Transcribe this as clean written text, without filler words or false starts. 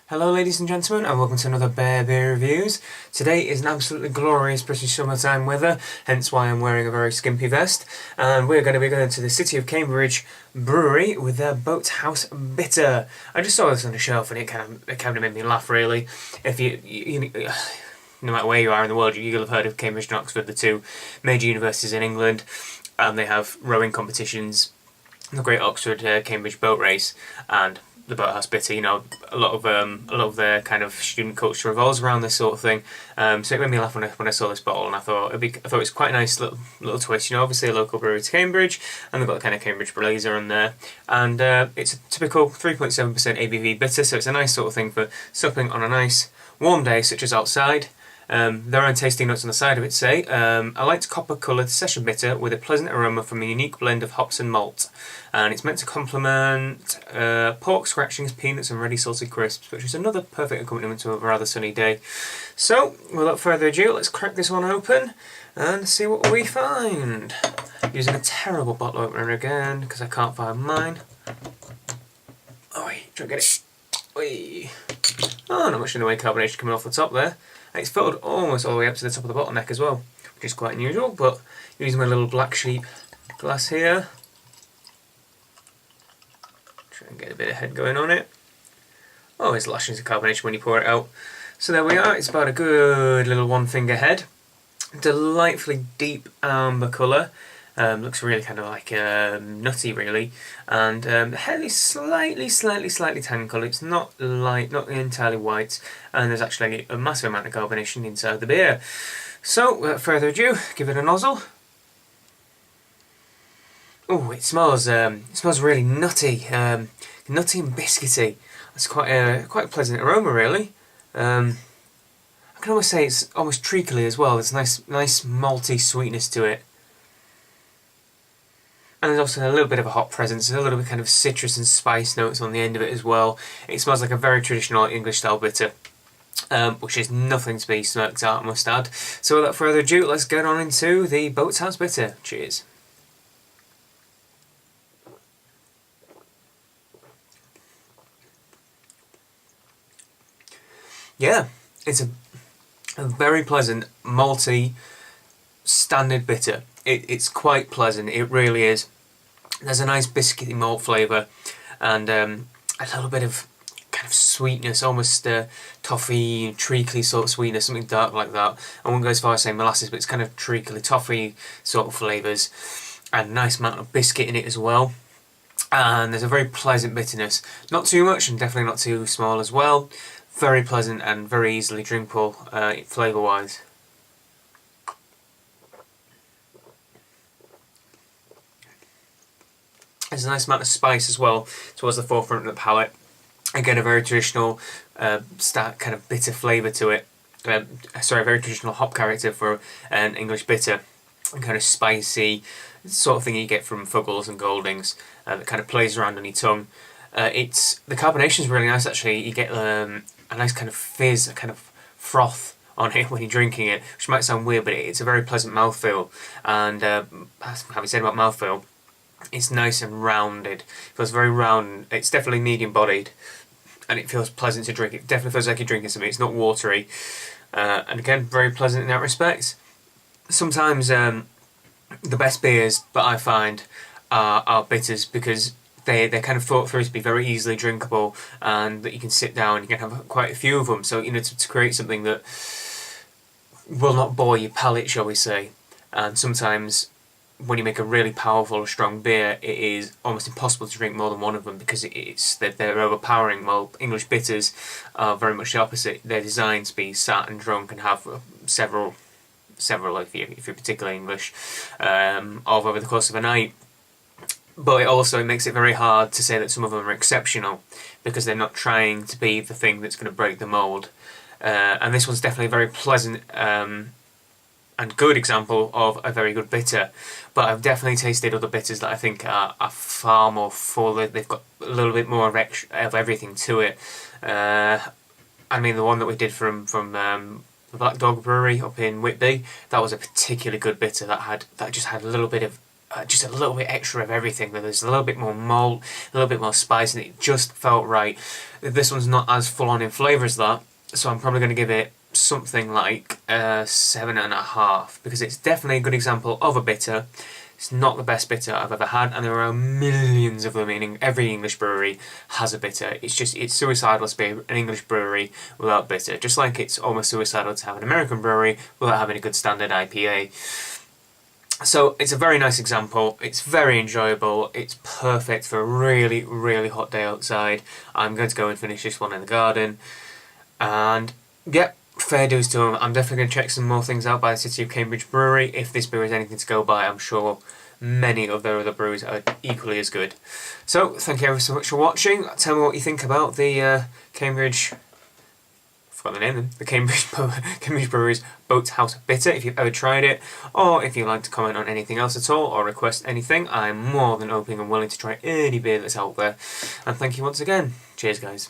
Hello ladies and gentlemen, and welcome to another Beer Reviews. Today is an absolutely glorious British summertime weather, hence why I'm wearing a very skimpy vest, and we're going to be going to the City of Cambridge Brewery with their Boathouse Bitter. I just saw this on the shelf and it kind of made me laugh really. If no matter where you are in the world, you'll have heard of Cambridge and Oxford, the two major universities in England, and they have rowing competitions, the Great Oxford Cambridge Boat Race, and the Boathouse Bitter. You know, a lot of their kind of student culture revolves around this sort of thing. So it made me laugh when I saw this bottle, and I thought it was quite a nice little twist. You know, obviously a local brewery to Cambridge, and they've got the kind of Cambridge blazer on there, and it's a typical 3.7% ABV bitter. So it's a nice sort of thing for supping on a nice warm day, such as outside. Their own tasting notes on the side of it say, a light copper-coloured session bitter with a pleasant aroma from a unique blend of hops and malt. And it's meant to complement pork scratchings, peanuts and ready salted crisps, which is another perfect accompaniment to a rather sunny day. So, without further ado, let's crack this one open and see what we find. Using a terrible bottle opener again, because I can't find mine. Oh wait, try to get it. Whee. Oh, not much in the way of carbonation coming off the top there. And it's filled almost all the way up to the top of the bottleneck as well, which is quite unusual, but using my little black sheep glass here. Try and get a bit of head going on it. Always lashings of carbonation when you pour it out. So there we are, it's about a good little one finger head. Delightfully deep amber colour. Looks really kind of like nutty really, and the head is slightly tan colour. It's not light, not entirely white, and there's actually a massive amount of carbonation inside the beer. So without further ado, give it a nozzle. Oh, it smells really nutty, nutty and biscuity. It's quite a pleasant aroma really. I can almost say it's almost treacly as well. There's nice malty sweetness to it. And there's also a little bit of a hop presence, a little bit kind of citrus and spice notes on the end of it as well. It smells like a very traditional English style bitter, which is nothing to be smirked at, I must add. So without further ado, let's get on into the Boathouse Bitter. Cheers. Yeah, it's a very pleasant, malty, standard bitter. It's quite pleasant, it really is. There's a nice biscuity malt flavour and a little bit of kind of sweetness, almost toffee, treacly sort of sweetness, something dark like that. I wouldn't go as far as saying molasses, but it's kind of treacly, toffee sort of flavours, and a nice amount of biscuit in it as well. And there's a very pleasant bitterness, not too much and definitely not too small as well. Very pleasant and very easily drinkable flavour wise. There's a nice amount of spice as well towards the forefront of the palate. Again, a very traditional kind of bitter flavour to it. Sorry, a very traditional hop character for an English bitter. And kind of spicy sort of thing you get from Fuggles and Goldings that kind of plays around on your tongue. The carbonation is really nice actually. You get a nice kind of fizz, a kind of froth on it when you're drinking it, which might sound weird, but it's a very pleasant mouthfeel. And having said about mouthfeel, it's nice and rounded. It feels very round. It's definitely medium bodied, and it feels pleasant to drink. It definitely feels like you're drinking something. It's not watery, and again, very pleasant in that respect. Sometimes the best beers that I find are bitters because they're kind of thought through to be very easily drinkable, and that you can sit down and you can have quite a few of them. So you know, to create something that will not bore your palate, shall we say. And sometimes when you make a really powerful or strong beer, it is almost impossible to drink more than one of them because they're overpowering. Well, English bitters are very much the opposite. They're designed to be sat and drunk and have several if you're particularly English, over the course of a night. But it also makes it very hard to say that some of them are exceptional because they're not trying to be the thing that's going to break the mould. And this one's definitely a very pleasant and good example of a very good bitter, but I've definitely tasted other bitters that I think are far more full. They've got a little bit more of everything to it. I mean, the one that we did from the Black Dog Brewery up in Whitby, that was a particularly good bitter that just had a little bit of just a little bit extra of everything. There's a little bit more malt, a little bit more spice, and it just felt right. This one's not as full on in flavour as that, so I'm probably going to give it something like 7.5, because it's definitely a good example of a bitter. It's not the best bitter I've ever had, and there are millions of them in every English brewery has a bitter. It's suicidal to be an English brewery without bitter, just like it's almost suicidal to have an American brewery without having a good standard IPA. So it's a very nice example, it's very enjoyable, it's perfect for a really, really hot day outside. I'm going to go and finish this one in the garden, and yep, fair dues to them. I'm definitely going to check some more things out by the City of Cambridge Brewery. If this brewery is anything to go by, I'm sure many of their other breweries are equally as good. So, thank you ever so much for watching. Tell me what you think about the Cambridge... I forgot the name then. The Cambridge Brewery's Boathouse Bitter, if you've ever tried it, or if you'd like to comment on anything else at all, or request anything. I'm more than open and willing to try any beer that's out there. And thank you once again. Cheers, guys.